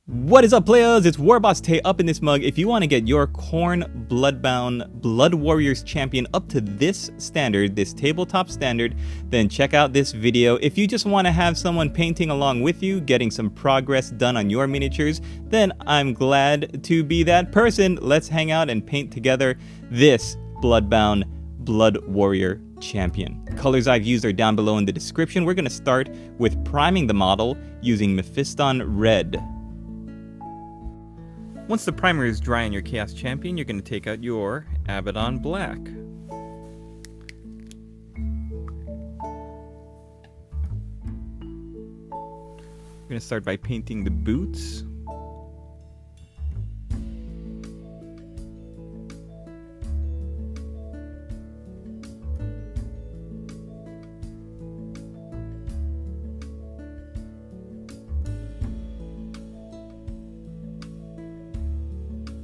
What is up, players? It's WarbossTae up in this mug. If you want to get your Khorne Bloodbound Blood Warriors champion up to this standard, this tabletop standard, then check out this video. If you just want to have someone painting along with you, getting some progress done on your miniatures, then I'm glad to be that person. Let's hang out and paint together this Bloodbound Blood Warrior champion. Colors I've used are down below in the description. We're going to start with priming the model using Mephiston Red. Once the primer is dry on your Chaos Champion, you're going to take out your Abaddon Black. We're going to start by painting the boots.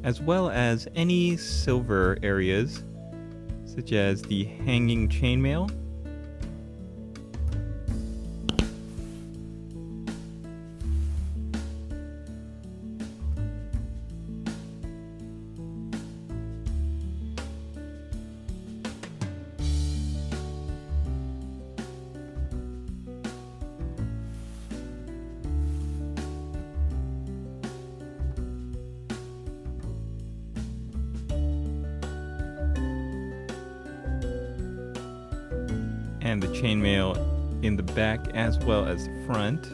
As well as any silver areas, such as the hanging chainmail, and the chainmail in the back as well as the front.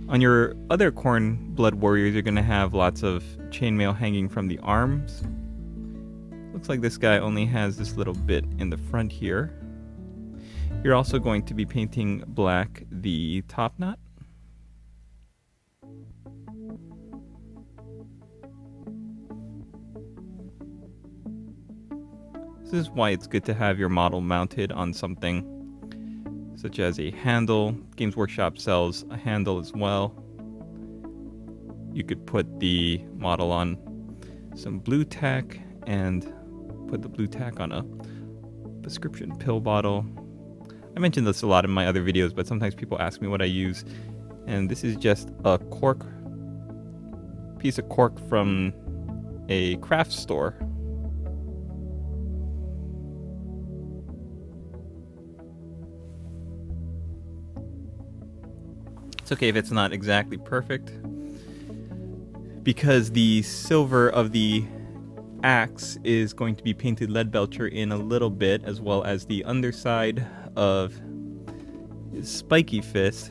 On your other Khorne Blood Warriors, you're going to have lots of chainmail hanging from the arms. Looks like this guy only has this little bit in the front here. You're also going to be painting black the top knot. This is why it's good to have your model mounted on something such as a handle. Games Workshop sells a handle as well. You could put the model on some blue tack and put the blue tack on a prescription pill bottle. I mentioned this a lot in my other videos, but sometimes people ask me what I use. And this is just a piece of cork from a craft store. It's okay if it's not exactly perfect, because the silver of the axe is going to be painted Leadbelcher in a little bit, as well as the underside of his spiky fist.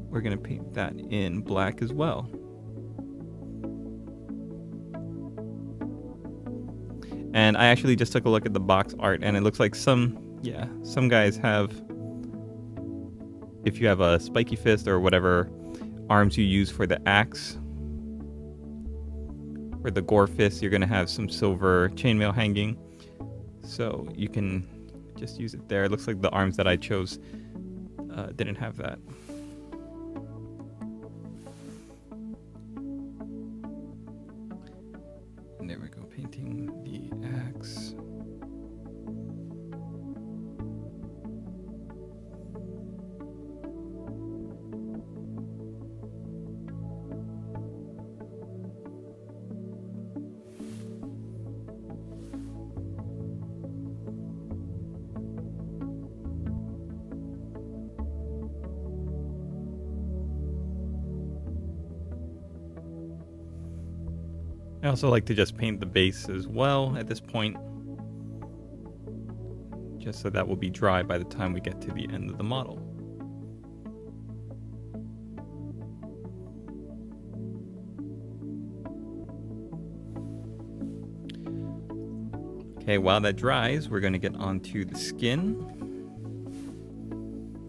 We're going to paint that in black as well. And I actually just took a look at the box art, and it looks like some guys have, if you have a spiky fist or whatever arms you use for the axe, or the gore fist, you're going to have some silver chainmail hanging. So you can just use it there. It looks like the arms that I chose didn't have that. And there we go, painting the axe. I also like to just paint the base as well at this point, just so that will be dry by the time we get to the end of the model. Okay, while that dries, we're going to get onto the skin.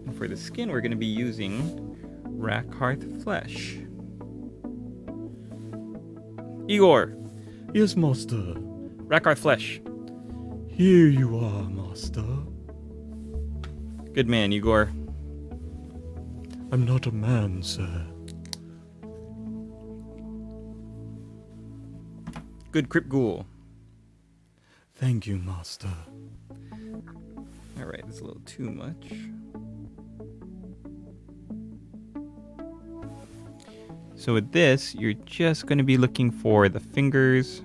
And for the skin, we're going to be using Rakarth Flesh. Igor! Yes, master. Rakarth Flesh. Here you are, master. Good man, Igor. I'm not a man, sir. Good Crypt Ghoul. Thank you, master. Alright, it's a little too much. So with this, you're just going to be looking for the fingers,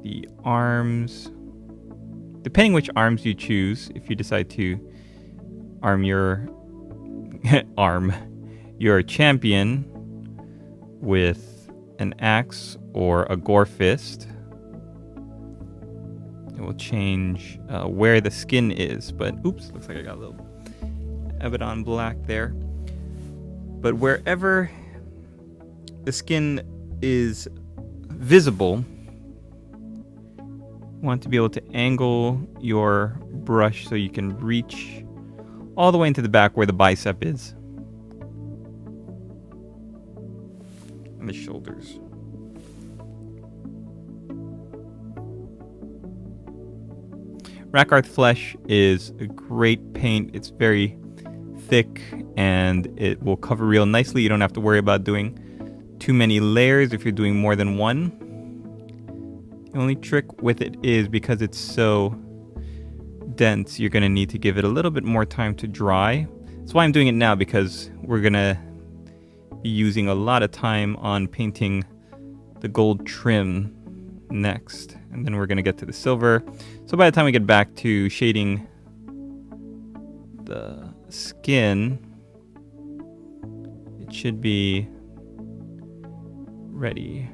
the arms, depending which arms you choose. If you decide to arm your your champion with an axe or a gore fist, it will change where the skin is. But oops, looks like I got a little Abaddon Black there. But wherever the skin is visible, you want to be able to angle your brush so you can reach all the way into the back where the bicep is. And the shoulders. Rakarth Flesh is a great paint. It's very thick and it will cover real nicely. You don't have to worry about doing too many layers if you're doing more than one. The only trick with it is because it's so dense, you're going to need to give it a little bit more time to dry. That's why I'm doing it now, because we're going to be using a lot of time on painting the gold trim next, and then we're going to get to the silver. So by the time we get back to shading the skin, it should be ready.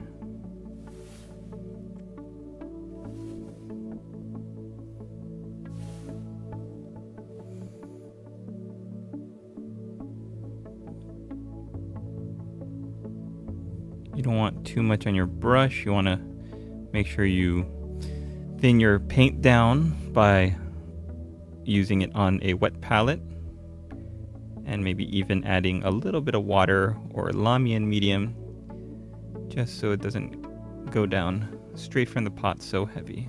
You don't want too much on your brush. You want to make sure you thin your paint down by using it on a wet palette, and maybe even adding a little bit of water or Lamian medium, just so it doesn't go down straight from the pot so heavy.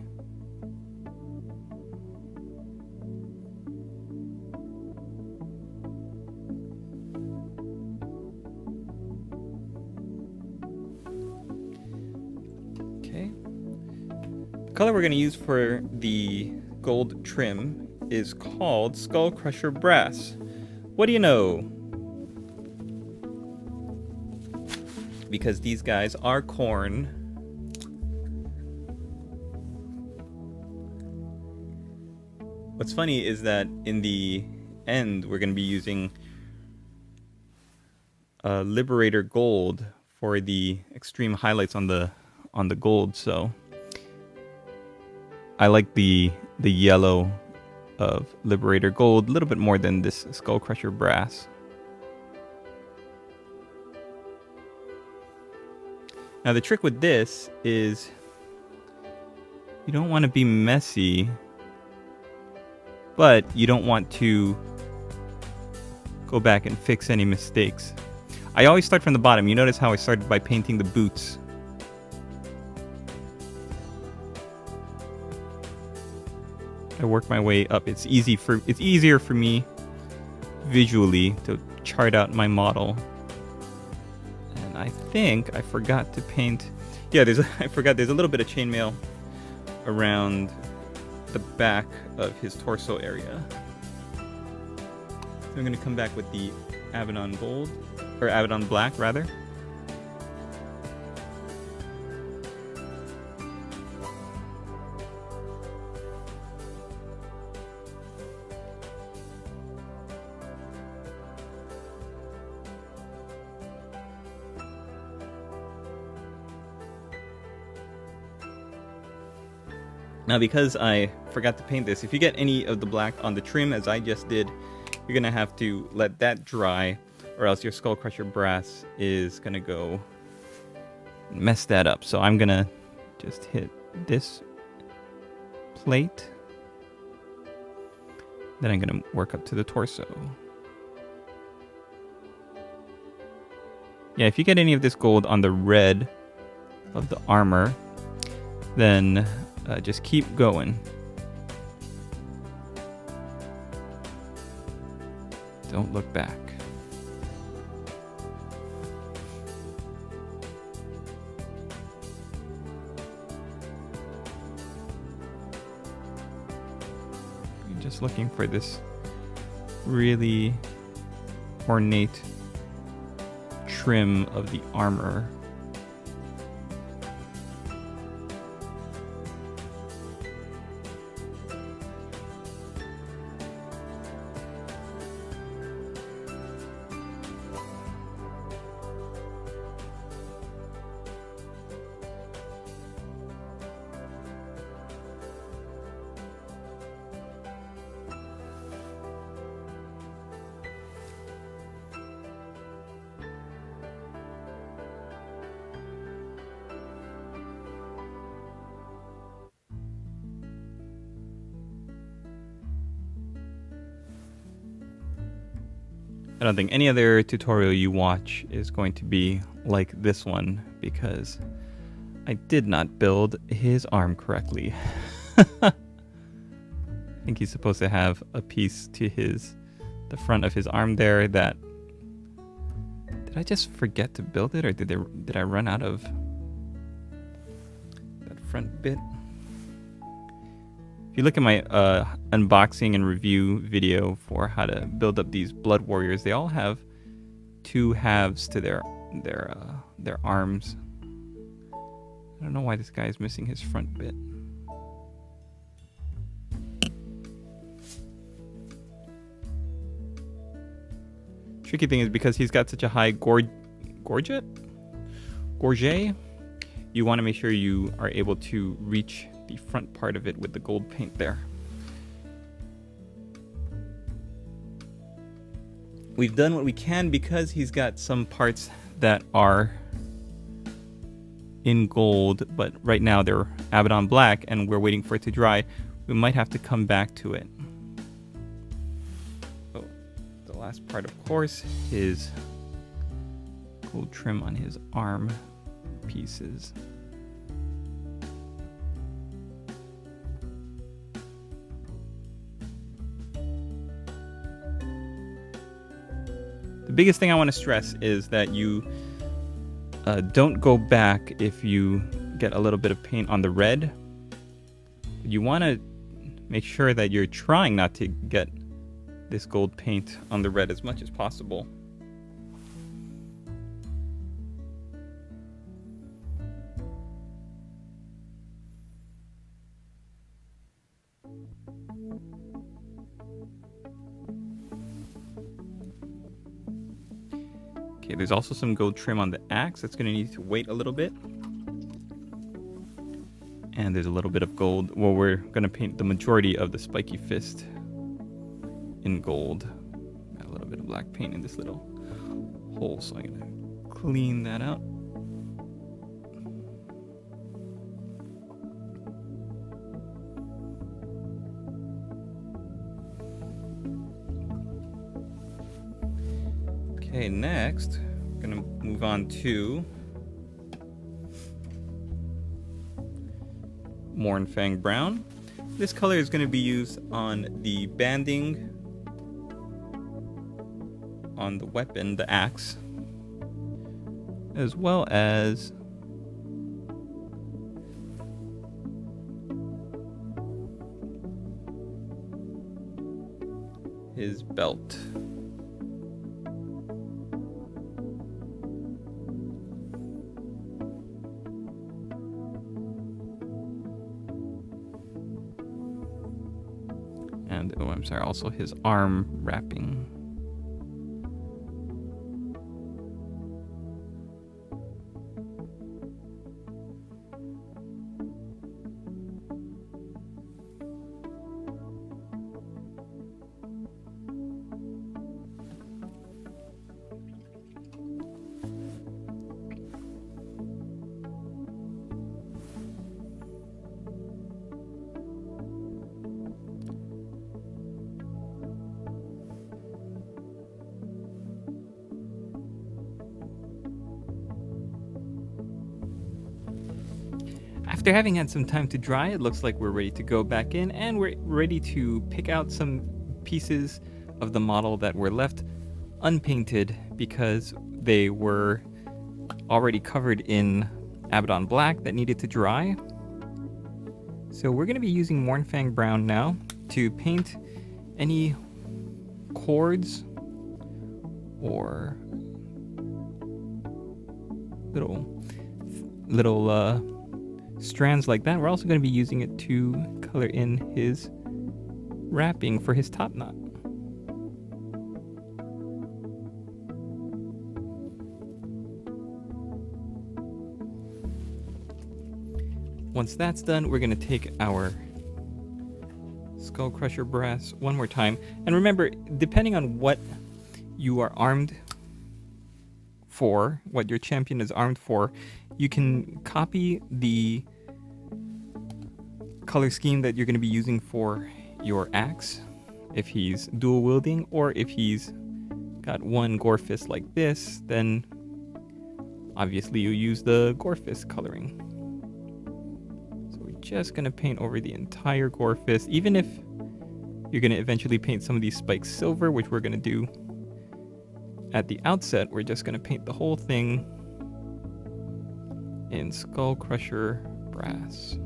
Okay. The color we're going to use for the gold trim is called Skullcrusher Brass. What do you know? Because these guys are Khorne. What's funny is that in the end, we're going to be using Liberator Gold for the extreme highlights on the gold. So I like the yellow of Liberator Gold a little bit more than this Skullcrusher Brass. Now the trick with this is you don't want to be messy, but you don't want to go back and fix any mistakes. I always start from the bottom. You notice how I started by painting the boots. I work my way up. It's easier for me visually to chart out my model. And I think I forgot to paint. Yeah, I forgot there's a little bit of chainmail around the back of his torso area. So I'm going to come back with the Abaddon Gold, or Abaddon Black rather. Now, because I forgot to paint this, if you get any of the black on the trim, as I just did, you're going to have to let that dry, or else your Skullcrusher Brass is going to go mess that up. So I'm going to just hit this plate. Then I'm going to work up to the torso. Yeah, if you get any of this gold on the red of the armor, then just keep going. Don't look back. I'm just looking for this really ornate trim of the armor. I don't think any other tutorial you watch is going to be like this one, because I did not build his arm correctly. I think he's supposed to have a piece to the front of his arm there that... Did I just forget to build it, or did I run out of that front bit? If you look at my unboxing and review video for how to build up these Blood Warriors, they all have two halves to their arms. I don't know why this guy is missing his front bit. Tricky thing is, because he's got such a high gorget, you want to make sure you are able to reach the front part of it with the gold paint there. We've done what we can because he's got some parts that are in gold, but right now they're Abaddon Black and we're waiting for it to dry. We might have to come back to it. So the last part, of course, is gold trim on his arm pieces. The biggest thing I want to stress is that you don't go back if you get a little bit of paint on the red. You want to make sure that you're trying not to get this gold paint on the red as much as possible. Okay, there's also some gold trim on the axe. That's going to need to wait a little bit. And there's a little bit of gold. Well, we're going to paint the majority of the spiky fist in gold. Got a little bit of black paint in this little hole, so I'm going to clean that out. Okay, next, we're gonna move on to Mournfang Brown. This color is gonna be used on the banding on the weapon, the axe, as well as his belt. And, oh, I'm sorry, also his arm wrapping. After having had some time to dry, it looks like we're ready to go back in, and we're ready to pick out some pieces of the model that were left unpainted because they were already covered in Abaddon Black that needed to dry. So we're going to be using Mournfang Brown now to paint any cords or little strands like that. We're also going to be using it to color in his wrapping for his top knot. Once that's done, we're going to take our Skullcrusher Brass one more time. And remember, depending on what you are armed for, what your champion is armed for, you can copy the color scheme that you're going to be using for your axe, if he's dual wielding, or if he's got one gore fist like this, then obviously you use the gore fist coloring. So we're just going to paint over the entire gore fist, even if you're going to eventually paint some of these spikes silver, which we're going to do at the outset. We're just going to paint the whole thing in Skullcrusher Brass.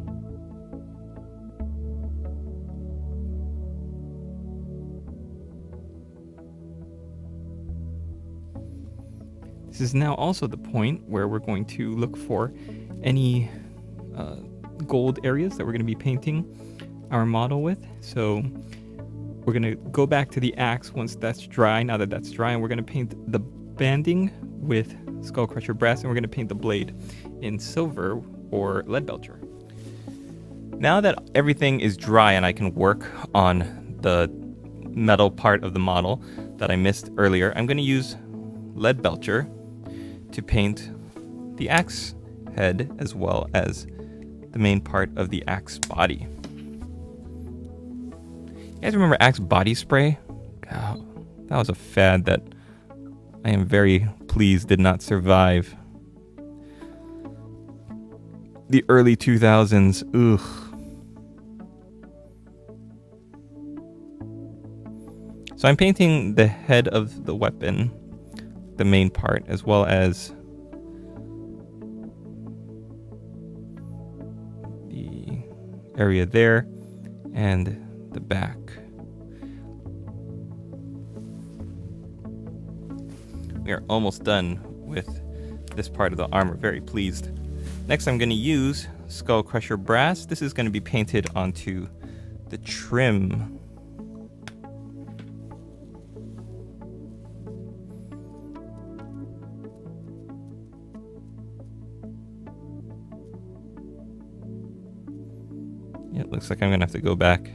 This is now also the point where we're going to look for any gold areas that we're going to be painting our model with. So we're going to go back to the axe once that's dry, now that that's dry, and we're going to paint the banding with Skullcrusher Brass, and we're going to paint the blade in silver or Leadbelcher. Now that everything is dry and I can work on the metal part of the model that I missed earlier, I'm going to use Leadbelcher to paint the axe head as well as the main part of the axe body. You guys remember Axe body spray? God, that was a fad that I am very pleased did not survive the early 2000s. Ugh. So I'm painting the head of the weapon, the main part, as well as the area there and the back. We are almost done with this part of the armor. Very pleased. Next, I'm going to use Skullcrusher Brass. This is going to be painted onto the trim. Yeah, it looks like I'm going to have to go back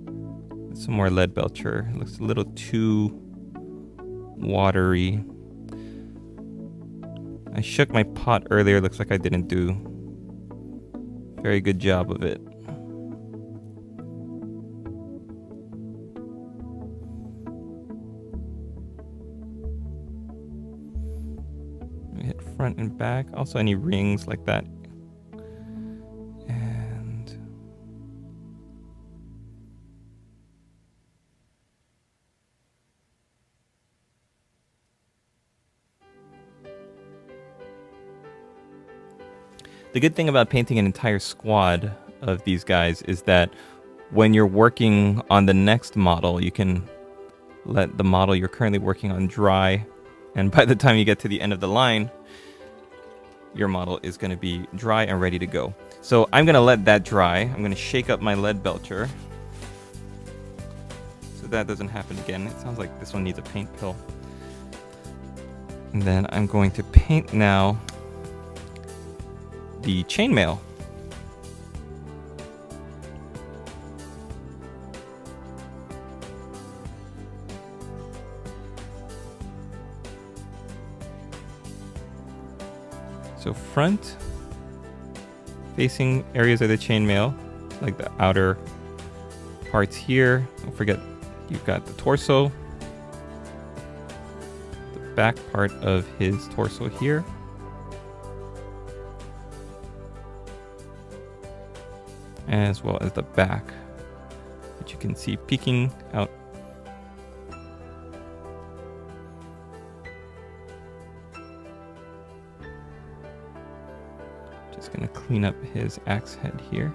with some more Leadbelcher. It looks a little too watery. I shook my pot earlier. Looks like I didn't do a very good job of it. We hit front and back. Also any rings like that. The good thing about painting an entire squad of these guys is that when you're working on the next model, you can let the model you're currently working on dry, and by the time you get to the end of the line, your model is going to be dry and ready to go. So I'm going to let that dry. I'm going to shake up my Leadbelcher so that doesn't happen again. It sounds like this one needs a paint pill. And then I'm going to paint now the chainmail. So front facing areas of the chainmail, like the outer parts here. Don't forget you've got the torso, the back part of his torso here. As well as the back, which you can see peeking out. Just gonna clean up his axe head here.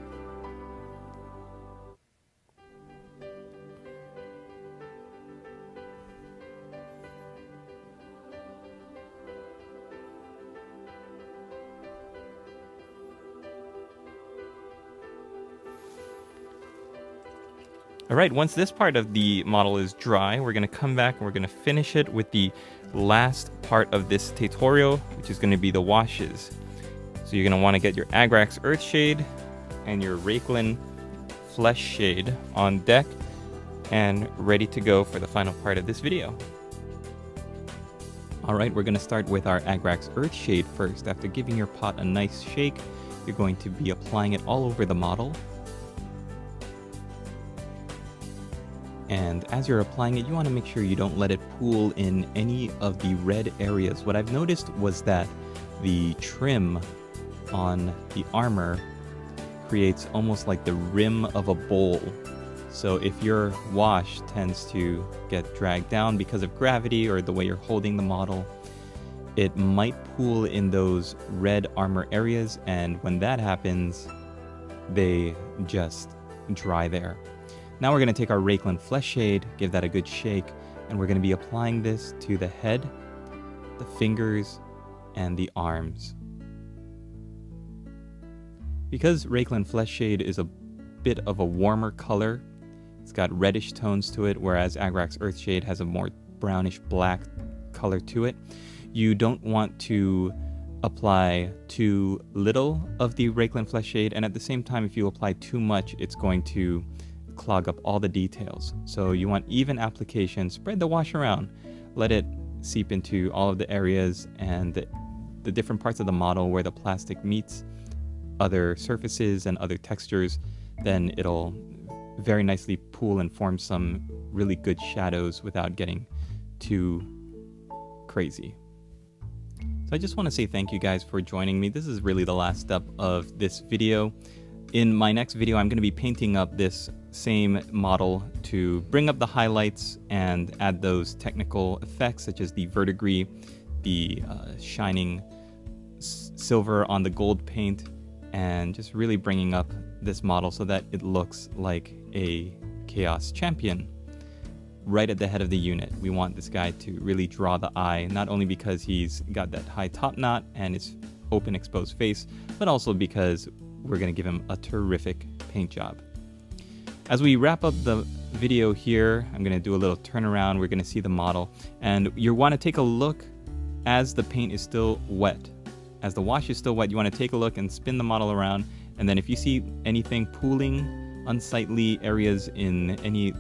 All right, once this part of the model is dry, we're going to come back and we're going to finish it with the last part of this tutorial, which is going to be the washes. So you're going to want to get your Agrax Earthshade and your Reikland Fleshshade on deck and ready to go for the final part of this video. All right, we're going to start with our Agrax Earthshade first. After giving your pot a nice shake, you're going to be applying it all over the model. And as you're applying it, you want to make sure you don't let it pool in any of the red areas. What I've noticed was that the trim on the armor creates almost like the rim of a bowl. So if your wash tends to get dragged down because of gravity or the way you're holding the model, it might pool in those red armor areas, and when that happens, they just dry there. Now we're going to take our Reikland Fleshshade, give that a good shake, and we're going to be applying this to the head, the fingers, and the arms. Because Reikland Fleshshade is a bit of a warmer color, it's got reddish tones to it, whereas Agrax Earthshade has a more brownish black color to it. You don't want to apply too little of the Reikland Fleshshade, and at the same time, if you apply too much, it's going to clog up all the details. So you want even application. Spread the wash around. Let it seep into all of the areas and the different parts of the model where the plastic meets other surfaces and other textures. Then it'll very nicely pool and form some really good shadows without getting too crazy. So I just want to say thank you guys for joining me. This is really the last step of this video. In my next video, I'm going to be painting up this same model to bring up the highlights and add those technical effects such as the verdigris, the shining silver on the gold paint, and just really bringing up this model so that it looks like a Chaos Champion right at the head of the unit. We want this guy to really draw the eye, not only because he's got that high top knot and his open exposed face, but also because we're going to give him a terrific paint job. As we wrap up the video here, I'm going to do a little turnaround. We're going to see the model, and you want to take a look as the paint is still wet. As the wash is still wet, you want to take a look and spin the model around, and then if you see anything pooling, unsightly areas in any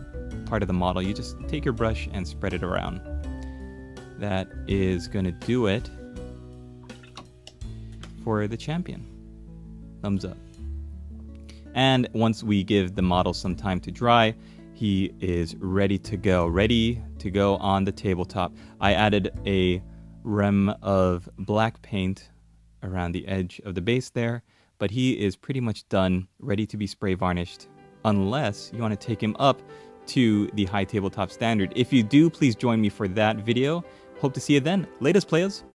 part of the model, you just take your brush and spread it around. That is going to do it for the champion. Thumbs up. And once we give the model some time to dry, he is ready to go on the tabletop. I added a rim of black paint around the edge of the base there, but he is pretty much done, ready to be spray varnished, unless you want to take him up to the high tabletop standard. If you do, please join me for that video. Hope to see you then. Latest, players.